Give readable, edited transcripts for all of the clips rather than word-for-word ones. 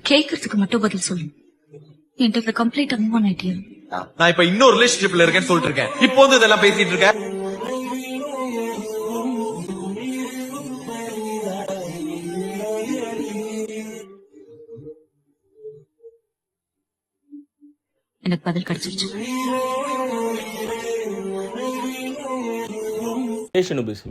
கேக்குறதுக்கு மட்டும் பதில் சொல்லு. என்கிட்ட கம்ப்ளீட் மூவ் ஆயிட்டியா? நான் இப்ப இன்னொரு ரிலேஷன்ஷிப்ல இருக்கேன்னு சொல்லிட்டு இருக்கேன். இப்போ வந்து இதெல்லாம் பேசிட்டு இருக்க. எனக்கு பதில் கிடைச்சிருச்சு.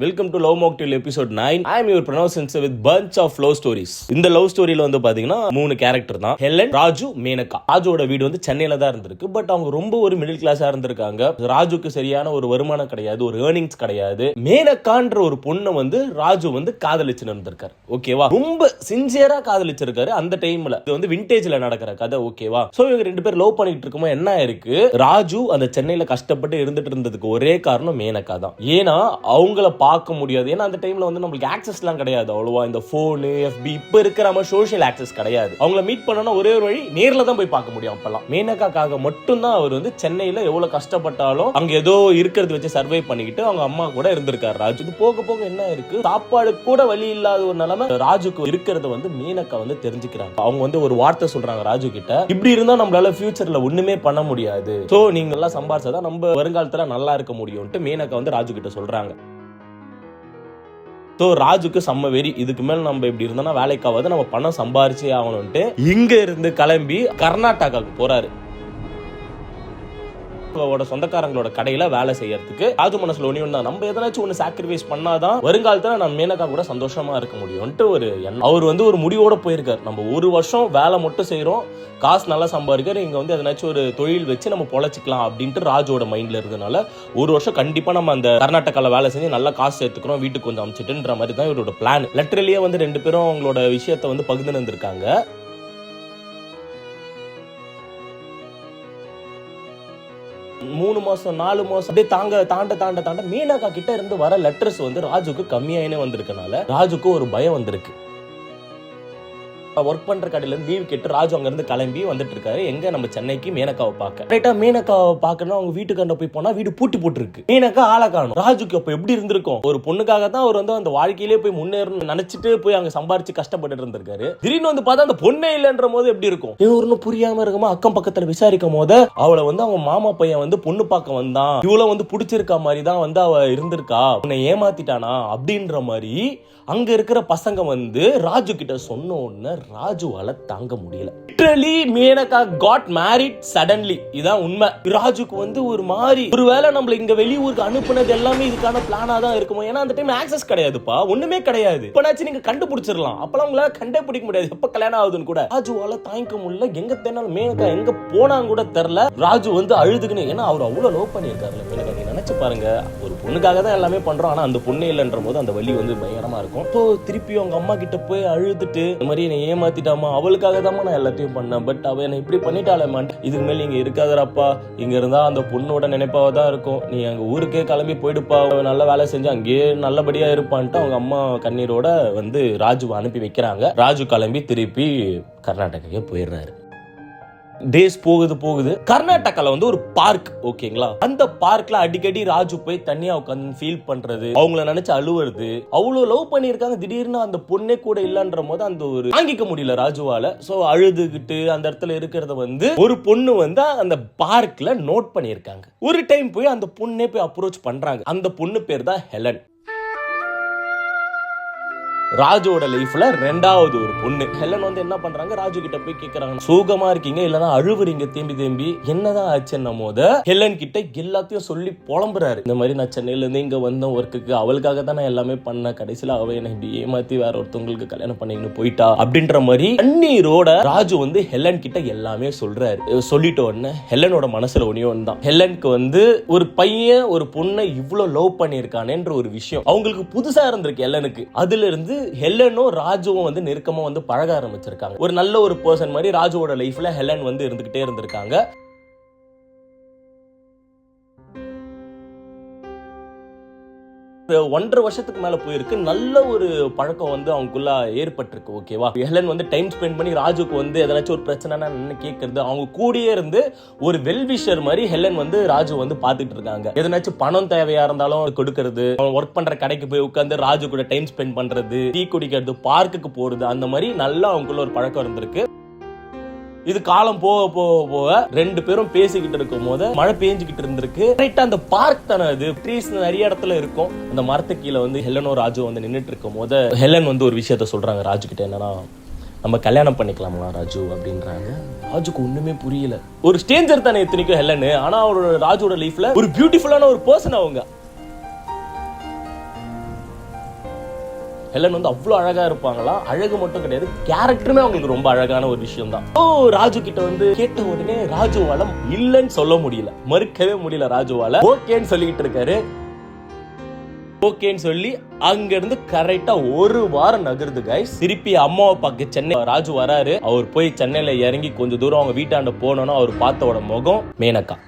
Welcome to love mocktail episode 9. I am your Pranav Sensei with bunch of love stories. இந்த லவ் ஸ்டோரியில வந்து பாத்தீங்கன்னா 3 கேரக்டர் தான். ஹெலன், ராஜு, மேனகா. ராஜுவோட வீடு வந்து சென்னையில தான் இருந்திருக்கு. பட் அவங்க ரொம்ப ஒரு மிடில் கிளாஸா இருந்திருக்காங்க. ராஜுக்கு சரியான ஒரு வருமானம் கிடையாது, ஒரு ஏர்னிங்ஸ் கிடையாது. மேனகான்ற ஒரு பொண்ணு வந்து ராஜு வந்து காதலிச்சு இருந்திருக்காரு. ஓகேவா? ரொம்ப சின்சியரா காதலிச்சிருக்காரு அந்த டைம்ல. இது வந்து விண்டேஜ்ல நடக்கிற கதை. ஓகேவா? சோ இவங்க ரெண்டு பேர் லவ் பண்ணிட்டு இருக்கும்போது என்ன இருக்கு, ராஜு அந்த சென்னையில கஷ்டப்பட்டு இருந்துட்டு இருந்ததுக்கு ஒரே காரணம் மேனகா தான். ஏன்னா அவங்கள பார்க்க முடியாது. ஏன்னா அந்த டைம்ல வந்து நம்மளுக்கு ஆக்சஸ்லாம் கிடையாது அவ்வளவா. இந்த போனு, எஃபி இப்ப இருக்கிற மாதிரி சோஷியல் ஆக்சஸ் கிடையாது. அவங்கள மீட் பண்ணனா ஒரே ஒரு வழி நேர்ல தான் போய் பார்க்க முடியும். அப்பெல்லாம் மேனகாக்காக மட்டும் தான் அவர் வந்து சென்னையில எவ்வளவு கஷ்டப்பட்டாலும் அங்க ஏதோ இருக்கிறது வச்சு சர்வை பண்ணிக்கிட்டு அவங்க அம்மா கூட இருந்திருக்காரு ராஜு. இது போக போக என்ன இருக்கு, சாப்பாடு கூட வழி இல்லாத ஒரு நிலைமை ராஜுக்கு இருக்கிறத வந்து மேனகா வந்து தெரிஞ்சுக்கிறாங்க. அவங்க வந்து ஒரு வார்த்தை சொல்றாங்க ராஜு கிட்ட, இப்படி இருந்தா நம்மளால ஃபியூச்சர்ல ஒண்ணுமே பண்ண முடியாது. சோ நீங்க எல்லாம் சம்பாரிச்சாதான் நம்ம வருங்காலத்துல நல்லா இருக்க முடியும்ட்டு மேனகா வந்து ராஜு கிட்ட சொல்றாங்க. ராஜுக்கு செம்ம வெறி, இதுக்கு மேல நம்ம இப்படி இருந்தோம்னா வேலைக்காவது, நம்ம பணம் சம்பாரிச்சே ஆகணும்ட்டு இங்க இருந்து கிளம்பி கர்நாடகாவுக்கு போறாரு. சொந்தக்காரங்களோட கடையில வேலை செய்யறதுக்கு. ராஜு மனசுல ஒண்ணு தான், நம்ம எதனாச்சும் ஒண்ணு சாக்ரிஃபைஸ் பண்ணாதான் வருங்காலத்துல நம்ம மேனகா கூட சந்தோஷமா இருக்க முடியும்ட்டு ஒரு எண்ணம். அவர் வந்து ஒரு முடிவோட போயிருக்காரு. நம்ம ஒரு வருஷம் வேலை மட்டும் செய்யறோம், காசு நல்லா சம்பாதிக்கிறோம், இங்க வந்து எதனாச்சும் ஒரு தொழில் வச்சு நம்ம பொழைச்சிக்கலாம் அப்படின்ட்டு ராஜுவோட மைண்ட்ல இருந்தனால ஒரு வருஷம் கண்டிப்பா நம்ம அந்த கர்நாடகால வேலை செஞ்சு நல்லா காசு சேர்த்துக்கிறோம், வீட்டுக்கு கொஞ்சம் அமைச்சிட்டுன்ற மாதிரி தான் இவரோட பிளான். லெட்டர்லயே வந்து ரெண்டு பேரும் அவங்களோட விஷயத்தை வந்து பகிர்ந்து இருந்திருக்காங்க. 3 மாசம் 4 மாசம் அப்படியே தாண்ட மேனகா கிட்ட இருந்து வர லெட்டர்ஸ் வந்து ராஜுக்கு கம்மியாயினே வந்திருக்கனால ராஜுக்கு ஒரு பயம் வந்திருக்கு. ஒர்க் பண்ற கடையில இருந்து லீவ் கேட்டு ராஜு அங்க இருந்து கிளம்பி வந்துட்டு இருக்காரு. எங்க நம்ம சென்னைக்கு மேனகாவை பார்க்க. ரைட்டா மேனகாவை பார்க்கணும், அவங்க வீட்டுக்கு போய் போனா வீடு பூட்டி போட்டு இருக்கு. மேனகா ஆளை காணும். ராஜுக்கு அப்ப எப்படி இருந்திருக்கும், ஒரு பொண்ணுக்காக தான் அவர் வந்து அந்த வாழ்க்கையிலேயே போய் முன்னேறணும் நினைச்சிட்டு போய் அங்க சம்பாரிச்சு கஷ்டப்பட்டு இருந்திருக்காரு. திடீர்னு வந்து பார்த்தா அந்த பொண்ணே இல்லைன்ற போது எப்படி இருக்கும், இவருன்னு புரியாம இருக்குமா. அக்கம் பக்கத்துல விசாரிக்கும் போது அவளை வந்து அவங்க மாமா பையன் வந்து பொண்ணு பார்க்க வந்தான், இவ்வளவு வந்து பிடிச்சிருக்கா மாதிரி தான் வந்து அவ இருந்திருக்கா, உன்னை ஏமாத்திட்டானா அப்படின்ற மாதிரி அங்க இருக்கிற பசங்க வந்து ராஜு கிட்ட சொன்ன உடனே ராஜுவால தாங்க முடியல. Literally Menaka got married suddenly. இதான் உண்மை. ராஜுக்கு வந்து ஒரு மாதிரி, ஒருவேளை நம்மள இங்க வெளியூருக்கு அனுப்புனது எல்லாமே இதுக்கான பிளானா தான் இருக்குமோ. ஏன்னா அந்த டைம் ஆக்சஸ் கிடையாதுப்பா, ஒண்ணுமே கிடையாது. இப்பனாச்சும் நீங்க கண்டுபிடிச்சிடலாம், அப்பெல்லாம் உங்களால கண்டுபிடிக்க முடியாது எப்ப கல்யாணம் ஆகுதுன்னு கூட. ராஜுவால தாங்கிக்க முடியல. எங்க தேனாலும் மேனகா எங்க போனாங்க கூட தெரியல. ராஜு வந்து அழுதுக்குன்னு, ஏன்னா அவர் அவ்வளவு லவ் பண்ணியிருக்காருல மேனகா. நீங்க நினைச்சு பாருங்க, ஒரு பொண்ணுக்காக தான் எல்லாமே பண்றோம், ஆனா அந்த பொண்ணு இல்லைன்ற போது அந்த வலி வந்து பயங்கரமா இருக்கும். திருப்பி அவங்க அம்மா கிட்ட போய் அழுதுட்டு, இந்த மாதிரி என்னை ஏமாத்திட்டாமா, அவளுக்காக தான் நான் எல்லாத்தையும் பண்ணேன், பட் அவ என்ன இப்படி பண்ணிட்டாளேமா, இதுக்கு மேல இங்க இருக்காதராப்பா, இங்க இருந்தா அந்த பொண்ணோட நினைப்பாவா தான் இருக்கும், நீ அங்க ஊருக்கே கிளம்பி போயிடுப்பா, நல்ல வேலை செஞ்சு அங்கேயே நல்லபடியா இருப்பான்ட்டு அவங்க அம்மா கண்ணீரோட வந்து ராஜுவை அனுப்பி வைக்கிறாங்க. ராஜு கிளம்பி திருப்பி கர்நாடகாக்கே போயிடுறாரு. டேஸ் போகுது. கர்நாடகால வந்து ஒரு பார்க், ஓகேங்களா, அந்த பார்க்ல அடிக்கடி ராஜு போய் தனியா உட்காந்து ஃபீல் பண்றது, அவங்கள நினைச்சு அழுவுறது. அவ்வளவு லவ் பண்ணிருக்காங்க, திடீர்னு அந்த பொண்ணே கூட இல்லன்ற போது அந்த ஒரு தாங்கிக்க முடியல ராஜுவால. சோ அழுதுகிட்டு அந்த இடத்துல இருக்கிறத வந்து ஒரு பொண்ணு வந்து அந்த பார்க்ல நோட் பண்ணிருக்காங்க. ஒரு டைம் போய் அந்த பொண்ணே போய் அப்ரோச் பண்றாங்க. அந்த பொண்ணு பேர் தான் ஹெலன். ராஜுவோட லைஃப்ல ரெண்டாவது ஒரு பொண்ணு. ஹெலன் வந்து என்ன பண்றாங்க, ராஜு கிட்ட போய் கேக்குறாங்க, சோகமா இருக்கீங்க இல்லனா அழுவுறீங்க தேம்பி என்னதான் ஆச்சுன்ன போது ஹெலன் கிட்ட எல்லாத்தையும் சொல்லி புலம்புறாரு. இந்த மாதிரி நான் சென்னையில இருந்து இங்க வந்த ஒர்க்குக்கு, அவளுக்காக தான் நான் எல்லாமே பண்ண, கடைசியில அவ என்ன இப்படி ஏமாத்தி வேற ஒருத்தவங்களுக்கு கல்யாணம் பண்ணின்னு போயிட்டா அப்படின்ற மாதிரி கண்ணீரோட ராஜு வந்து ஹெலன் கிட்ட எல்லாமே சொல்றாரு. சொல்லிட்ட உடனே ஹெலனோட மனசுல ஒண்ணு தான், ஹெலனுக்கு வந்து ஒரு பையன் ஒரு பொண்ணை இவ்வளவு லவ் பண்ணிருக்கானேன்ற ஒரு விஷயம் அவங்களுக்கு புதுசா இருந்திருக்கு ஹெலனுக்கு. அதுல இருந்து ஹெலனும் ராஜுவும் வந்து நெருக்கமா வந்து பழக ஆரம்பிச்சிருக்காங்க. ஒரு நல்ல ஒரு பர்சன் மாதிரி ராஜுவோட லைஃப்ல ஹெலன் வந்து இருந்துகிட்டே இருந்திருக்காங்க. 1.5 வருஷத்துக்கு மேல போயிருக்கு. நல்ல ஒரு பழக்கம் வந்து அவங்களுக்குள்ள ஏற்பட்டிருக்கு. ஓகேவா, ஹெலன் வந்து டைம் ஸ்பெண்ட் பண்ணி ராஜுக்கு வந்து எதனாச்சும் ஒரு பிரச்சனைனா என்ன கேட்கறது, அவங்க கூடயே இருந்து ஒரு வெல்விஷர் மாதிரி ஹெலன் வந்து ராஜு வந்து பாத்துட்டு இருக்காங்க. எதனாச்சும் பணம் தேவையா இருந்தாலும் கொடுக்கறது, ஒர்க் பண்ற கடைக்கு போய் உட்கார்ந்து ராஜு கூட டைம் ஸ்பெண்ட் பண்றது, டீ குடிக்கிறது, பார்க்குக்கு போறது, அந்த மாதிரி நல்லா அவங்களுக்குள்ள ஒரு பழக்கம் இருந்திருக்கு. இது காலம் போக போக போக 2 பேரும் பேசிக்கிட்டு இருக்கும் போது மழை பெஞ்சுக்கிட்டு இருந்திருக்கு. ரைட்டா அந்த பார்க் தானே அது, ட்ரீஸ் நிறைய இடத்துல இருக்கும். அந்த மரத்து கீழே வந்து ஹெலனும் ராஜு வந்து நின்றுட்டு இருக்கும் போது ஹெலன் வந்து ஒரு விஷயத்த சொல்றாங்க ராஜு கிட்ட, என்னன்னா நம்ம கல்யாணம் பண்ணிக்கலாமா ராஜு அப்படின்றாங்க. ராஜுக்கு ஒண்ணுமே புரியல. ஒரு ஸ்ட்ரேஞ்சர் தானே இத்தனைக்கும் ஹெலன், ஆனா அவரோட ராஜுவோட லைஃப்ல ஒரு பியூட்டிஃபுல்லான ஒரு பர்சன் அவங்க. ஹெலன் வந்து அவ்வளவு அழகா இருப்பாங்களா, அழகு மட்டும் கிடையாது கேரக்டருமே அவங்களுக்கு ரொம்ப அழகான ஒரு விஷயம் தான். ராஜு கிட்ட வந்து கேட்ட உடனே ராஜுவால இல்லன்னு சொல்ல முடியல, மறுக்கவே முடியல. ராஜுவால ஓகேன்னு சொல்லிட்டு இருக்காரு. ஓகேன்னு சொல்லி அங்க இருந்து கரெக்டா 1 வாரம் நகருது கைஸ். திருப்பி அம்மாவை பார்க்க சென்னை ராஜு வராரு. அவர் போய் சென்னையில இறங்கி கொஞ்சம் தூரம் அவங்க வீட்டாண்ட போனோம்னா அவர் பார்த்தோட முகம் மேனகா.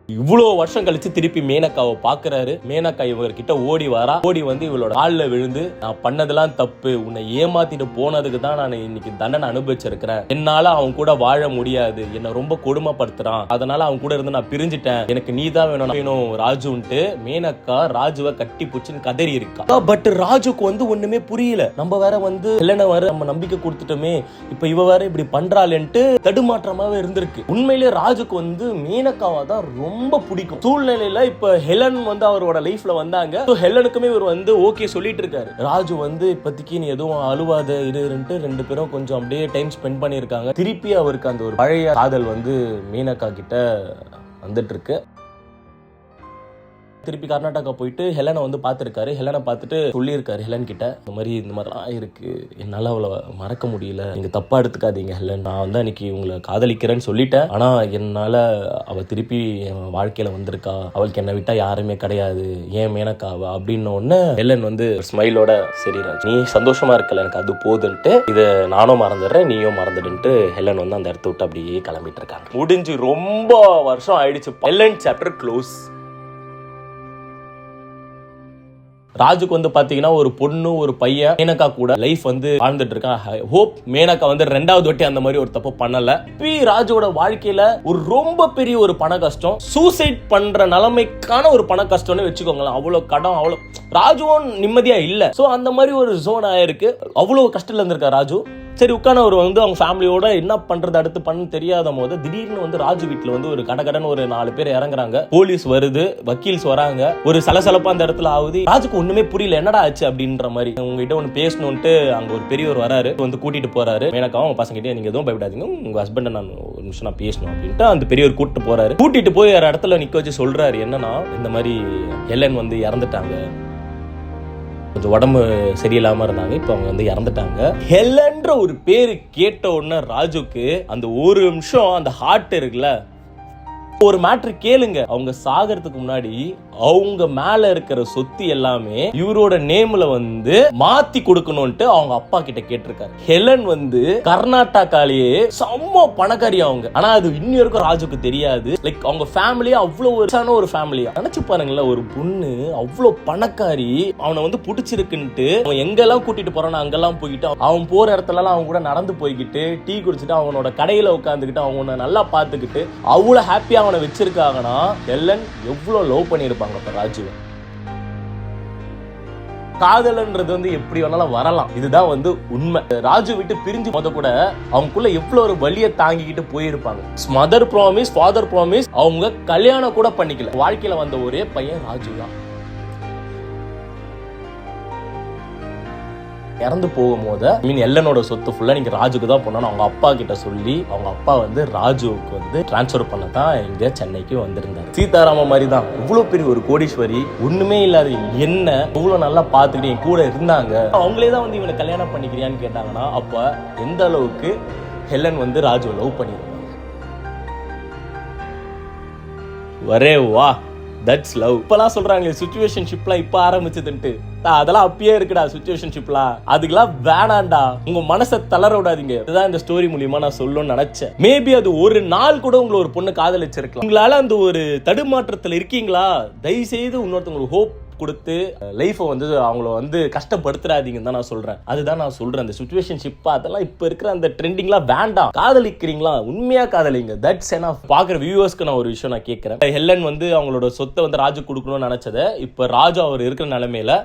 இவ்வளவு வருஷம் கழிச்சு திருப்பி மேனகாவை பாக்குறாரு. மேனகா இவர்கிட்ட ஓடி வரா. ஓடி வந்து இவளோட கால்ல விழுந்து, நான் பண்ணதெல்லாம் தப்பு, உன்னை ஏமாத்திட்டு போனதுக்கு தான் நான் இன்னைக்கு தண்டனை அனுபவிச்சிருக்கிறேன், என்னால அவன் கூட வாழ முடியாது, என்ன ரொம்ப கொடுமைப்படுத்துறான், அதனால அவன் கூட இருந்து நான் பிரிஞ்சுட்டேன், எனக்கு நீ தான் வேணும் ராஜுன்ட்டு மேனகா ராஜுவை கட்டி புடிச்சுன்னு கதறி இருக்கா. பட் ராஜுக்கு வந்து ஒண்ணுமே புரியல. நம்ம வேற வந்து இல்லைன்னா வேற நம்ம நம்பிக்கை கொடுத்துட்டோமே, இப்ப இவ வேற இப்படி பண்றாளேன்ட்டு தடுமாற்றமாவே இருந்திருக்கு. உண்மையிலேயே ராஜுக்கு வந்து மேனகாவா தான் ரொம்ப பிடிக்கும். சூழ்நிலையில இப்ப ஹெலன் வந்து அவரோட லைஃப்ல வந்தாங்க. ஹெலனுக்குமே இவர் வந்து ஓகே சொல்லிட்டு இருக்காரு. ராஜு வந்து இப்போதைக்கு நீ எதுவும் அழுவாத இருன்ட்டு 2 பேரும் கொஞ்சம் அப்படியே டைம் ஸ்பெண்ட் பண்ணியிருக்காங்க. திருப்பி அவருக்கு அந்த ஒரு பழைய காதல் வந்து மேனகா கிட்ட வந்துட்டு இருக்கு. திருப்பி கர்நாடகா போயிட்டு ஹெலனை வந்து பார்த்துருக்காரு. ஹெலனை பார்த்துட்டு சொல்லியிருக்காரு ஹெலன் கிட்ட, இந்த மாதிரிலாம் இருக்கு, என்னால் அவளை மறக்க முடியல, நீங்க தப்பா எடுத்துக்காதீங்க ஹெலன், நான் வந்து அன்னைக்கு உங்களை காதலிக்கிறேன்னு சொல்லிட்டேன், ஆனா என்னால அவ திருப்பி என் வாழ்க்கையில வந்திருக்கா, அவளுக்கு என்னை விட்டா யாருமே கிடையாது, ஏன் மேனகாவா அப்படின்னு ஒன்னு ஹெலன் வந்து ஸ்மைலோட, சரி ராஜ் நீ சந்தோஷமா இருக்கல, எனக்கு அது போதுன்ட்டு இதை நானும் மறந்துடுறேன் நீயும் மறந்துடுன்ட்டு ஹெலன் வந்து அந்த இடத்த விட்டு அப்படியே கிளம்பிட்டு இருக்காங்க. முடிஞ்சு ரொம்ப வருஷம் ஆயிடுச்சு. Helen chapter close. ராஜுக்கு வந்து பாத்தீங்கன்னா ஒரு பொண்ணு ஒரு பையன் மேனகா கூட லைஃப் வந்து வாழ்ந்துட்டு இருக்கான். ஹோப் மேனகா வந்து 2வது வாட்டி அந்த மாதிரி ஒரு தப்பு பண்ணல. ராஜுவோட வாழ்க்கையில ஒரு ரொம்ப பெரிய ஒரு பண கஷ்டம், சூசைட் பண்ற நிலைமைக்கான ஒரு பண கஷ்டம்னு வச்சுக்கோங்களேன். அவ்வளவு கடன், அவ்வளவு ராஜுவும் நிம்மதியா இல்ல. சோ அந்த மாதிரி ஒரு ஜோன் ஆயிருக்கு. அவ்வளவு கஷ்டத்துல இருந்திருக்கா ராஜு. சரி உட்கான அவர் வந்து அவங்க ஃபேமிலியோட என்ன பண்றது அடுத்து பண்ண தெரியாத போது திடீர்னு வந்து ராஜு வீட்டுல வந்து ஒரு கடகடன் ஒரு 4 பேர் இறங்குறாங்க. போலீஸ் வருது, வக்கீல்ஸ் வராங்க, ஒரு சலசலப்பா அந்த இடத்துல ஆகுது. ராஜுக்கு ஒண்ணுமே புரியல, என்னடா ஆச்சு அப்படின்ற மாதிரி. உங்ககிட்ட ஒண்ணு பேசணும்ட்டு அங்க ஒரு பெரியவர் வராரு, வந்து கூட்டிட்டு போறாரு. மேனகாவும் அவங்க பசங்க கிட்டே, நீங்க எதுவும் பயப்படாதீங்க, உங்க ஹஸ்பண்ட் நான் ஒரு நிமிஷம் நான் பேசணும் அப்படின்ட்டு அந்த பெரியவர் கூட்டிட்டு போறாரு. கூட்டிட்டு போய் ஒரு இடத்துல நிக்க வச்சு சொல்றாரு, என்னன்னா இந்த மாதிரி ஹெலன் வந்து இறந்துட்டாங்க, கொஞ்சம் உடம்பு சரியில்லாம இருந்தாங்க, இப்ப அவங்க வந்து இறந்துட்டாங்க. ஹெலன்ற ஒரு பேரு கேட்ட உடனே ராஜுக்கு அந்த ஒரு நிமிஷம் அந்த ஹார்ட் இருக்குல்ல, ஒரு மேட்ரு கேளுங்க, அவங்க சாகிறதுக்கு முன்னாடி அவங்க மேல இருக்கிற சொத்து எல்லாமே இவரோட நேம்ல வந்து மாத்தி கொடுக்கணும்ட்டு அவங்க அப்பா கிட்ட கேட்டிருக்காரு. ஹெலன் வந்து கர்நாடகாலேயே செம்ம பணக்காரி அவங்க, ஆனா அது இன்னும் வரைக்கும் ராஜுக்கு தெரியாது. லைக் அவங்க ஃபேமிலியா அவ்வளவு ஒரு ஃபேமிலியா நினைச்சு பாருங்களேன். ஒரு பொண்ணு அவ்வளவு பணக்காரி, அவனை வந்து பிடிச்சிருக்குன்ட்டு அவன் எங்கெல்லாம் கூட்டிட்டு போறானோ அங்கெல்லாம் போய்கிட்டு, அவன் போற இடத்துல எல்லாம் அவங்க கூட நடந்து போய்கிட்டு டீ குடிச்சிட்டு அவனோட கடையில உட்காந்துக்கிட்டு அவங்க நல்லா பாத்துக்கிட்டு அவ்வளவு ஹாப்பியா அவனை வச்சிருக்காங்கன்னா ஹெலன் எவ்வளவு லவ் பண்ணிருப்பாங்க ராஜுவை. காதல்ன்றது வந்து எப்படி வேணாலும் வரலாம், இதுதான் வந்து உண்மை. ராஜு விட்டு பிரிஞ்சு போத கூட அவங்களுக்குள்ள எவ்வளவு ஒரு வலியை தாங்கிக்கிட்டு போயிருப்பாங்க. மதர் ப்ராமிஸ், ஃபாதர் ப்ராமிஸ், அவங்க கல்யாணம் கூட பண்ணிக்கல. வாழ்க்கையில வந்த ஒரே பையன் ராஜு தான். இறந்து போகும்போது ஹெலனோட சொத்து ஃபுல்லா நீங்க ராஜுக்கு தான் போனோம்னு அவங்க அப்பா கிட்ட சொல்லி அவங்க அப்பா வந்து ராஜுவுக்கு வந்து டிரான்ஸ்பர் பண்ண தான் இங்க சென்னைக்கு வந்திருந்தாரு. சீதாராம மாதிரி தான் இவ்வளவு பெரிய ஒரு கோடீஸ்வரி, ஒண்ணுமே இல்லாத என்ன இவ்வளவு நல்லா பாத்துக்கிட்டு என் கூட இருந்தாங்க, அவங்களே தான் வந்து இவனை கல்யாணம் பண்ணிக்கிறியான்னு கேட்டாங்கன்னா அப்ப எந்த அளவுக்கு ஹெலன் வந்து ராஜுவை லவ் பண்ணிருப்பாங்க. வரே வா, தட்ஸ் லவ். இப்பெல்லாம் சொல்றாங்களே சிச்சுவேஷன்ஷிப்லாம் இப்ப ஆரம்பிச்சதுன்ட்டு, அதெல்லாம் அப்பயே இருக்குடா சிச்சுவேஷன்ஷிப்லாம், அதுக்கெல்லாம் வேணாண்டா, உங்க மனசை தளர விடாதீங்க. இதுதான் இந்த ஸ்டோரி மூலியமா நான் சொல்லணும்னு நினைச்சேன். மேபி அது ஒரு நாள் கூட உங்களை ஒரு பொண்ணு காதலிச்சிருக்கலாம். உங்களால அந்த ஒரு தடுமாற்றத்துல இருக்கீங்களா, தயவு செய்து இன்னொருத்தவங்களுக்கு ஹோப் கொடுத்து லைஃபை வந்து அவங்கள வந்து கஷ்டப்படுத்துறாதீங்கன்னு தான் நான் சொல்றேன். அதுதான் நான் சொல்றேன், அந்த சிச்சுவேஷன்ஷிப் அதெல்லாம் இப்ப இருக்கிற அந்த ட்ரெண்டிங்லாம் வேண்டாம். காதலிக்கிறீங்களா உண்மையா காதலிங்க, தட்ஸ் எனஃப். பாக்குற வியூவர்ஸ்க்கு நான் ஒரு விஷயம் நான் கேட்கிறேன். ஹெலன் வந்து அவங்களோட சொத்தை வந்து ராஜு கொடுக்கணும்னு நினைச்சதை இப்ப ராஜு அவர் இருக்கிற நிலைமையில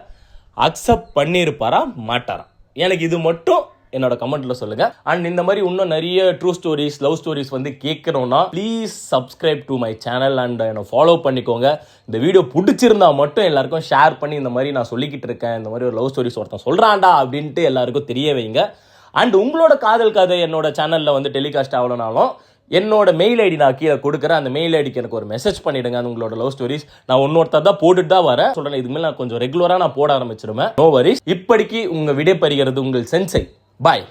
அக்செப்ட் பண்ணிருப்பாரா மாட்டாரா? எனக்கு இது மட்டும் என்னோட கமெண்ட்ல சொல்லுங்க. அண்ட் இந்த மாதிரி இன்னும் நிறைய ட்ரூ ஸ்டோரிஸ், லவ் ஸ்டோரிஸ் வந்து கேட்கணும்னா please subscribe to my channel and என்னை ஃபாலோ பண்ணிக்கோங்க. இந்த வீடியோ பிடிச்சிருந்தா மட்டும் எல்லாருக்கும் ஷேர் பண்ணி இந்த மாதிரி நான் சொல்லிக்கிட்டு இருக்கேன், இந்த மாதிரி ஒரு லவ் ஸ்டோரிஸ் ஒருத்தன் சொல்றான்டா அப்படின்ட்டு எல்லாருக்கும் தெரிய வைங்க. அண்ட் உங்களோட காதல் கதை என்னோட சேனலில் வந்து டெலிகாஸ்ட் ஆகலனாலும் என்னோட மெயில் ஐடி நான் கீழே கொடுக்குறேன். அந்த மெயில் ஐடிக்கு எனக்கு ஒரு மெசேஜ் பண்ணிடுங்க. அது உங்களோட லவ் ஸ்டோரிஸ் நான் ஒன்னொருத்தர் தான் போட்டுட்டு தான் வரேன் சொல்றேன். இதுக்கு மேலே நான் கொஞ்சம் ரெகுலராக நான் போட ஆரம்பிச்சிருவேன். No worries. இப்படிக்கு உங்க விடை பெறுகிறது உங்கள் சென்சை. பாய்.